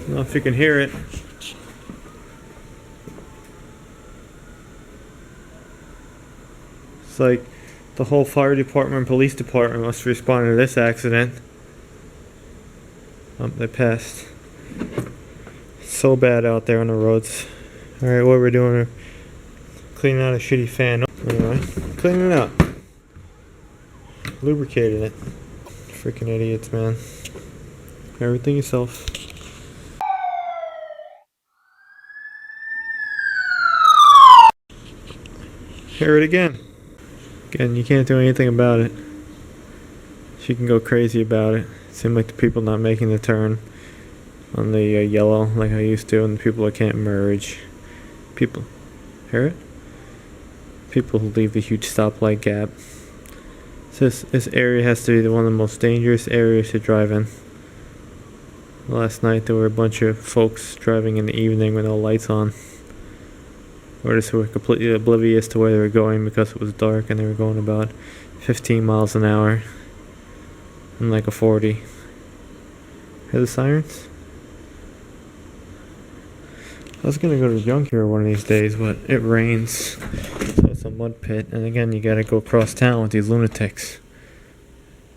don't know if you can hear it. It's like the whole fire department and police department must respond to this accident. Oh, they passed. It's so bad out there on the roads. Alright, what we're doing, we're cleaning out a shitty fan. Anyway, cleaning it up. Lubricating it. Freaking idiots, man. Everything yourself. Hear it again. Again, you can't do anything about it. She can go crazy about it. Seem like the people not making the turn on the yellow like I used to, and the people that can't merge. People, hear it? People who leave the huge stoplight gap. This area has to be one of the most dangerous areas to drive in. Last night there were a bunch of folks driving in the evening with no lights on. Or just were completely oblivious to where they were going because it was dark and they were going about 15 miles an hour. And like a 40. Hear the sirens? I was gonna go to the junkyard one of these days, but it rains. So it's a mud pit, and again you gotta go across town with these lunatics.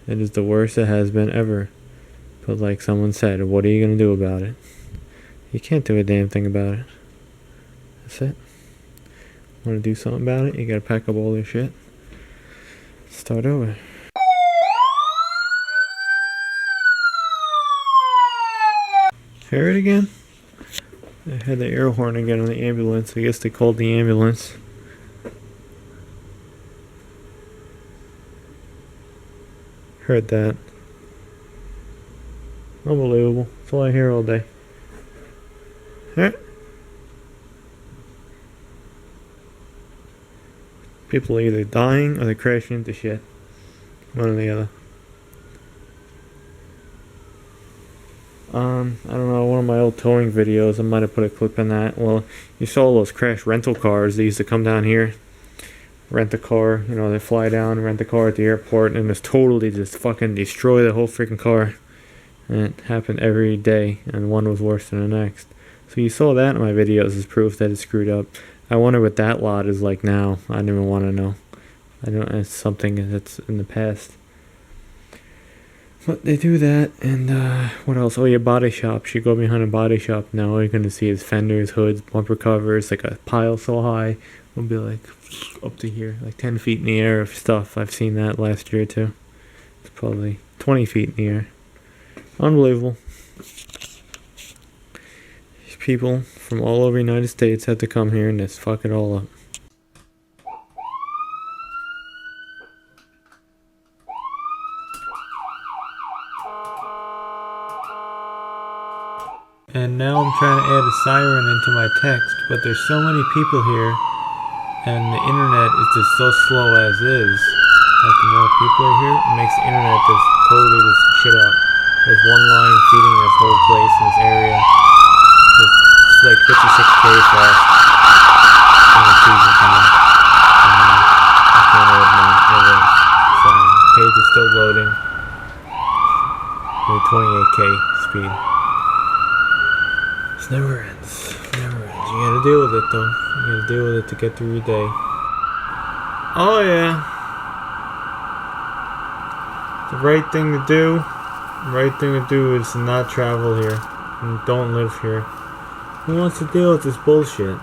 It is the worst it has been ever. But like someone said, what are you gonna do about it? You can't do a damn thing about it. That's it. Want to do something about it? You gotta pack up all your shit. Start over. Hear it again? They had the air horn again on the ambulance. I guess they called the ambulance. Heard that. Unbelievable. That's all I hear all day. Huh? People are either dying or they're crashing into shit. One or the other. I don't know, one of my old towing videos, I might have put a clip in that. Well, you saw those crash rental cars. They used to come down here, rent a car, you know, they fly down, rent a car at the airport, and just totally just fucking destroy the whole freaking car. And it happened every day, and one was worse than the next. So you saw that in my videos as proof that it's screwed up. I wonder what that lot is like now. I don't even want to know. I don't. It's something that's in the past. But they do that, and what else? Oh yeah, body shops. You go behind a body shop now, all you're gonna see is fenders, hoods, bumper covers, like a pile so high. It'll be like up to here, like 10 feet in the air of stuff. I've seen that last year too. It's probably 20 feet in the air. Unbelievable. These people from all over the United States have to come here and just fuck it all up. And now I'm trying to add a siren into my text, but there's so many people here, and the internet is just so slow as is, that the more people are here, it makes the internet just totally just shit up. There's one line feeding this whole place in this area. It's like 56K fast. And it's season time. I can't add my page is still loading. With 28K speed. It never ends. Never ends. You gotta deal with it though. You gotta deal with it to get through your day. Oh yeah. The right thing to do. The right thing to do is to not travel here. And don't live here. Who wants to deal with this bullshit?